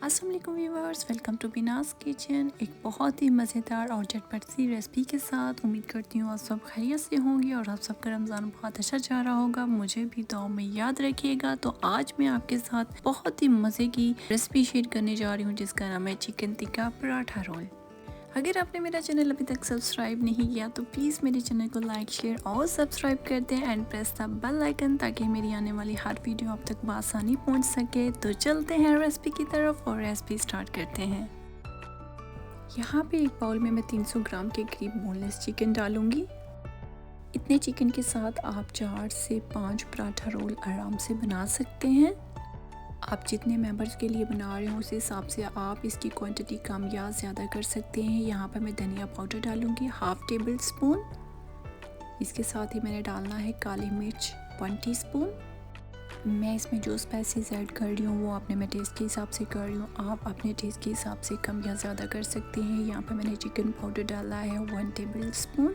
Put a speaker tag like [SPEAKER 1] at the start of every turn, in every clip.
[SPEAKER 1] अस्सलाम वालेकुम viewers, welcome to Banas kitchen. एक बहुत ही मज़ेदार और झटपट सी रेसिपी के साथ उम्मीद करती हूँ आप सब खैरियत से होंगे और आप सबका रमज़ान बहुत अच्छा जा रहा होगा। मुझे भी दुआ में याद रखिएगा। तो आज मैं आपके साथ बहुत ही मज़े की रेसिपी शेयर करने जा रही हूँ जिसका नाम है चिकन टिक्का पराठा रोल। अगर आपने मेरा चैनल अभी तक सब्सक्राइब नहीं किया तो प्लीज़ मेरे चैनल को लाइक शेयर और सब्सक्राइब कर दें and press the bell icon ताकि मेरी आने वाली हर वीडियो आप तक बआसानी पहुंच सके। तो चलते हैं रेसिपी की तरफ और रेसिपी स्टार्ट करते हैं। यहाँ पे एक बाउल में मैं 300 ग्राम के करीब बोनलेस चिकन डालूंगी। इतने चिकन के साथ आप 4 से 5 पराठा रोल आराम से बना सकते हैं। आप जितने मेंबर्स के लिए बना रहे हो उस हिसाब से आप इसकी क्वांटिटी कम या ज़्यादा कर सकते हैं। यहाँ पर मैं धनिया पाउडर डालूँगी 1/2 टेबल स्पून। इसके साथ ही मैंने डालना है काली मिर्च 1 टीस्पून। मैं इसमें जो स्पाइसेस ऐड कर रही हूँ वो अपने टेस्ट के हिसाब से कर रही हूँ, आप अपने टेस्ट के हिसाब से कम या ज़्यादा कर सकते हैं। यहाँ पर मैंने चिकन पाउडर डाला है 1 टेबल स्पून,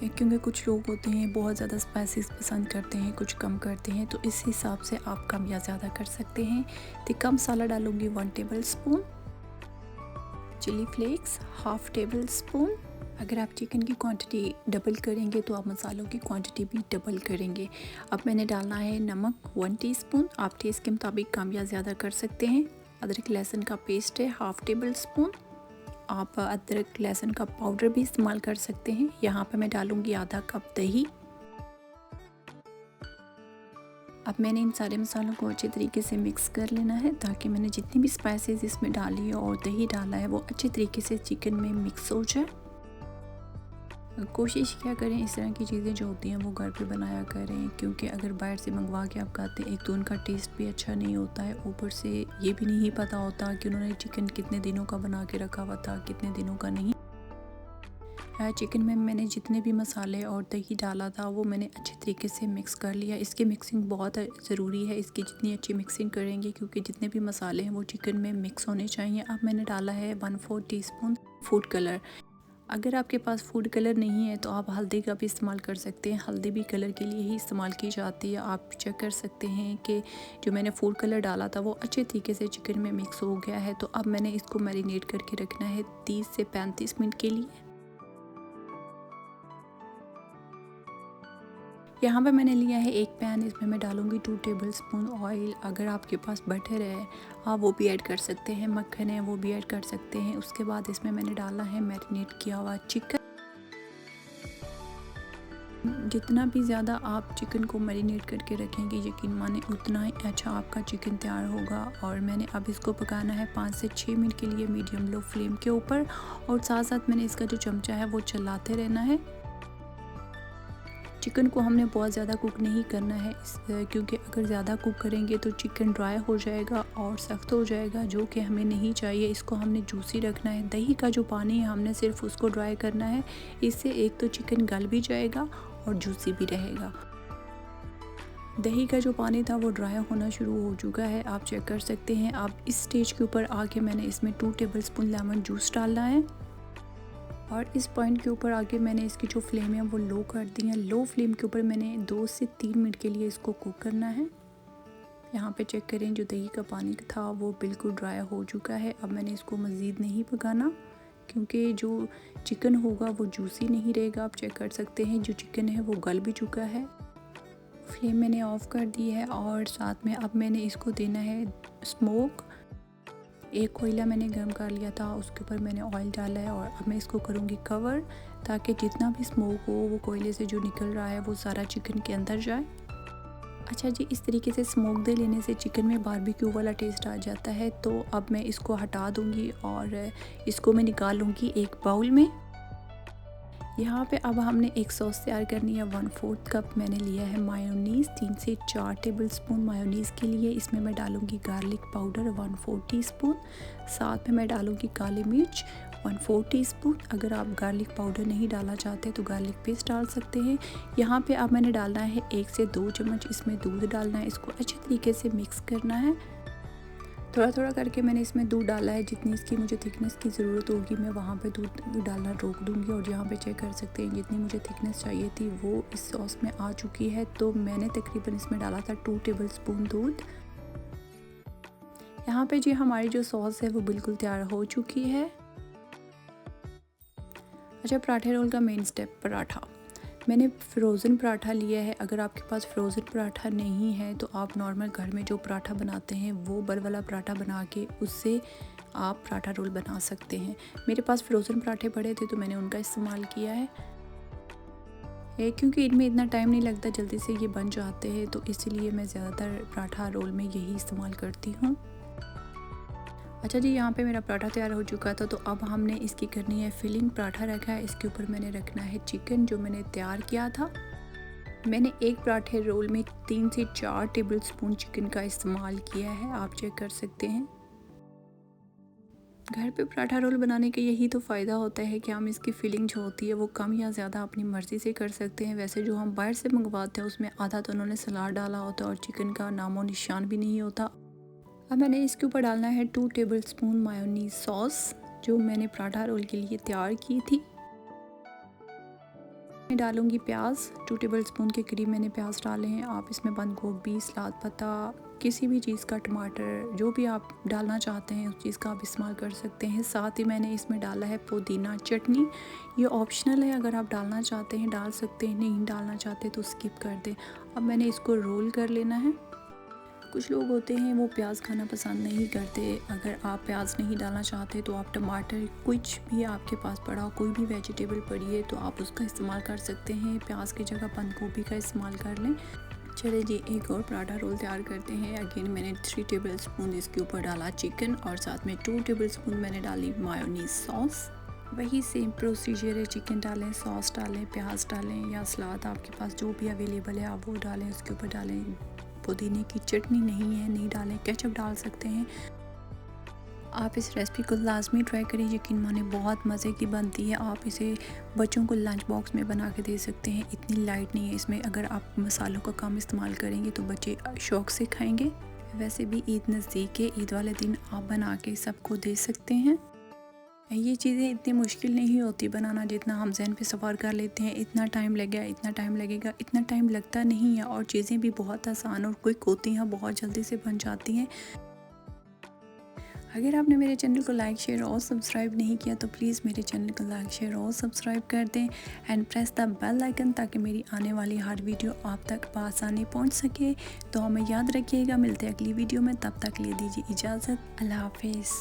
[SPEAKER 1] क्योंकि कुछ लोग होते हैं बहुत ज़्यादा स्पाइसेस पसंद करते हैं, कुछ कम करते हैं, तो इस हिसाब से आप कम या ज़्यादा कर सकते हैं। टिक्का मसाला डालूँगी 1 tablespoon, chilli flakes 1/2 tablespoon. अगर आप चिकन की क्वांटिटी डबल करेंगे तो आप मसालों की क्वांटिटी भी डबल करेंगे। अब मैंने डालना है नमक 1 टीस्पून, आप टेस्ट के मुताबिक कम या ज़्यादा कर सकते हैं। अदरक लहसुन का पेस्ट है 1/2 टेबल स्पून, आप अदरक लहसुन का पाउडर भी इस्तेमाल कर सकते हैं। यहाँ पे मैं डालूँगी आधा कप दही। अब मैंने इन सारे मसालों को अच्छे तरीके से मिक्स कर लेना है ताकि मैंने जितनी भी स्पाइसेस इसमें डाली है और दही डाला है वो अच्छे तरीके से चिकन में मिक्स हो जाए। कोशिश क्या करें इस तरह की चीज़ें जो होती हैं वो घर पे बनाया करें, क्योंकि अगर बाहर से मंगवा के आप खाते हैं एक तो उनका टेस्ट भी अच्छा नहीं होता है, ऊपर से ये भी नहीं पता होता कि उन्होंने चिकन कितने दिनों का बना के रखा हुआ था कितने दिनों का नहीं। चिकन में मैंने जितने भी मसाले और दही डाला था वो मैंने अच्छे तरीके से मिक्स कर लिया। इसकी मिक्सिंग बहुत ज़रूरी है, इसकी जितनी अच्छी मिक्सिंग करेंगे क्योंकि जितने भी मसाले हैं वो चिकन में मिक्स होने चाहिए। अब मैंने डाला है 1/4 टीस्पून फूड कलर। अगर आपके पास फूड कलर नहीं है तो आप हल्दी का भी इस्तेमाल कर सकते हैं, हल्दी भी कलर के लिए ही इस्तेमाल की जाती है। आप चेक कर सकते हैं कि जो मैंने फूड कलर डाला था वो अच्छे तरीके से चिकन में मिक्स हो गया है। तो अब मैंने इसको मैरिनेट करके रखना है 30 से 35 मिनट के लिए। यहाँ पे मैंने लिया है एक पैन, इसमें मैं डालूँगी 2 टेबल स्पून ऑयल। अगर आपके पास बटर है आप वो भी ऐड कर सकते हैं, मक्खन है वो भी ऐड कर सकते हैं। उसके बाद इसमें मैंने डाला है मैरिनेट किया हुआ चिकन। जितना भी ज़्यादा आप चिकन को मैरिनेट करके रखेंगे यकीन माने उतना ही अच्छा आपका चिकन तैयार होगा। और मैंने अब इसको पकाना है 5 से 6 मिनट के लिए मीडियम लो फ्लेम के ऊपर, और साथ साथ मैंने इसका जो चमचा है वो चलाते रहना है। चिकन को हमने बहुत ज़्यादा कुक नहीं करना है क्योंकि अगर ज़्यादा कुक करेंगे तो चिकन ड्राई हो जाएगा और सख्त हो जाएगा, जो कि हमें नहीं चाहिए। इसको हमने जूसी रखना है। दही का जो पानी है हमने सिर्फ उसको ड्राई करना है, इससे एक तो चिकन गल भी जाएगा और जूसी भी रहेगा। दही का जो पानी था वो ड्राई होना शुरू हो चुका है, आप चेक कर सकते हैं। अब इस स्टेज के ऊपर आके मैंने इसमें 2 टेबल स्पून लेमन जूस डालना है, और इस पॉइंट के ऊपर आके मैंने इसकी जो फ्लेम है वो लो कर दी है। लो फ्लेम के ऊपर मैंने 2 से 3 मिनट के लिए इसको कुक करना है। यहाँ पे चेक करें जो दही का पानी था वो बिल्कुल ड्राई हो चुका है। अब मैंने इसको मज़ीद नहीं पकाना क्योंकि जो चिकन होगा वो जूसी नहीं रहेगा। आप चेक कर सकते हैं जो चिकन है वो गल भी चुका है। फ्लेम मैंने ऑफ़ कर दी है और साथ में अब मैंने इसको देना है स्मोक। एक कोयला मैंने गर्म कर लिया था, उसके ऊपर मैंने ऑयल डाला है और अब मैं इसको करूँगी कवर ताकि जितना भी स्मोक हो वो कोयले से जो निकल रहा है वो सारा चिकन के अंदर जाए। अच्छा जी, इस तरीके से स्मोक दे लेने से चिकन में बारबेक्यू वाला टेस्ट आ जाता है। तो अब मैं इसको हटा दूँगी और इसको मैं निकाल लूँगी एक बाउल में। यहाँ पे अब हमने एक सॉस तैयार करनी है। 1/4 कप मैंने लिया है मायोनीज़, 3 से 4 टेबल स्पून मायोनीज़ के लिए। इसमें मैं डालूँगी गार्लिक पाउडर 1/4 टीस्पून, साथ में मैं डालूँगी काली मिर्च 1/4 टीस्पून। अगर आप गार्लिक पाउडर नहीं डालना चाहते तो गार्लिक पेस्ट डाल सकते हैं। यहाँ पे अब मैंने डालना है 1 से 2 चम्मच इसमें दूध डालना है। इसको अच्छे तरीके से मिक्स करना है। थोड़ा थोड़ा करके मैंने इसमें दूध डाला है, जितनी इसकी मुझे थिकनेस की ज़रूरत होगी मैं वहाँ पे दूध डालना रोक दूँगी। और यहाँ पे चेक कर सकते हैं जितनी मुझे थिकनेस चाहिए थी वो इस सॉस में आ चुकी है। तो मैंने तकरीबन इसमें डाला था 2 टेबल स्पून दूध। यहाँ पे जी हमारी जो सॉस है वो बिल्कुल तैयार हो चुकी है। अच्छा, पराठे रोल का मेन स्टेप पराठा। मैंने फ्रोज़न पराठा लिया है। अगर आपके पास फ्रोज़न पराठा नहीं है तो आप नॉर्मल घर में जो पराठा बनाते हैं वो बल वाला पराठा बना के उससे आप पराठा रोल बना सकते हैं। मेरे पास फ्रोज़न पराठे पड़े थे तो मैंने उनका इस्तेमाल किया है। क्योंकि इनमें इतना टाइम नहीं लगता, जल्दी से ये बन जाते हैं, तो इसीलिए मैं ज़्यादातर पराठा रोल में यही इस्तेमाल करती हूँ। अच्छा जी, यहाँ पे मेरा पराठा तैयार हो चुका था, तो अब हमने इसकी करनी है फिलिंग। पराठा रखा है, इसके ऊपर मैंने रखना है चिकन जो मैंने तैयार किया था। मैंने एक पराठे रोल में 3 से 4 टेबल स्पून चिकन का इस्तेमाल किया है, आप चेक कर सकते हैं। घर पे पराठा रोल बनाने का यही तो फ़ायदा होता है कि हम इसकी फिलिंग जो होती है वो कम या ज़्यादा अपनी मर्ज़ी से कर सकते हैं। वैसे जो हम बाहर से मंगवाते हैं उसमें आधा तो उन्होंने सलाद डाला होता है और चिकन का नामो निशान भी नहीं होता। अब मैंने इसके ऊपर डालना है 2 टेबल स्पून मायोनीज़ सॉस जो मैंने पराठा रोल के लिए तैयार की थी। मैं डालूँगी प्याज, 2 टेबल स्पून के करीब मैंने प्याज डाले हैं। आप इसमें बंद गोभी, सलाद पत्ता, किसी भी चीज़ का, टमाटर, जो भी आप डालना चाहते हैं उस चीज़ का आप इस्तेमाल कर सकते हैं। साथ ही मैंने इसमें डाला है पुदीना चटनी। ये ऑप्शनल है, अगर आप डालना चाहते हैं डाल सकते हैं, नहीं डालना चाहते तो स्किप कर दें। अब मैंने इसको रोल कर लेना है। कुछ लोग होते हैं वो प्याज खाना पसंद नहीं करते। अगर आप प्याज नहीं डालना चाहते तो आप टमाटर, कुछ भी आपके पास पड़ा हो, कोई भी वेजिटेबल पड़ी है तो आप उसका इस्तेमाल कर सकते हैं। प्याज की जगह बंद गोभी का इस्तेमाल कर लें। चलिए जी, एक और पराठा रोल तैयार करते हैं। अगेन मैंने 3 टेबल स्पून इसके ऊपर डाला चिकन और साथ में 2 टेबल स्पून मैंने डाली मायोनीज़ सॉस। वही सेम प्रोसीजर है, चिकन डालें, सॉस डालें, प्याज डालें या सलाद आपके पास जो भी अवेलेबल है आप वो डालें, उसके ऊपर डालें। पुदीने की चटनी नहीं है, नहीं डालें, केचप डाल सकते हैं। आप इस रेसिपी को लाजमी ट्राई करें, यकीन माने बहुत मज़े की बनती है। आप इसे बच्चों को लंच बॉक्स में बना के दे सकते हैं। इतनी लाइट नहीं है इसमें, अगर आप मसालों का कम इस्तेमाल करेंगे तो बच्चे शौक़ से खाएंगे। वैसे भी ईद नज़दीक है, ईद वाले दिन आप बना के सबको दे सकते हैं। ये चीज़ें इतनी मुश्किल नहीं होती बनाना जितना हम ज़हन पे सवार कर लेते हैं। इतना टाइम लगेगा, इतना टाइम लगेगा, इतना टाइम लगता नहीं है और चीज़ें भी बहुत आसान और क्विक होती हैं, बहुत जल्दी से बन जाती हैं। अगर आपने मेरे चैनल को लाइक, शेयर और सब्सक्राइब नहीं किया तो प्लीज़ मेरे चैनल को लाइक, शेयर और सब्सक्राइब कर दें and press the bell icon ताकि मेरी आने वाली हर वीडियो आप तक बआसानी पहुंच सके। तो हमें याद रखिएगा, मिलते हैं अगली वीडियो में, तब तक ले दीजिए इजाज़त। अल्लाह हाफिज़।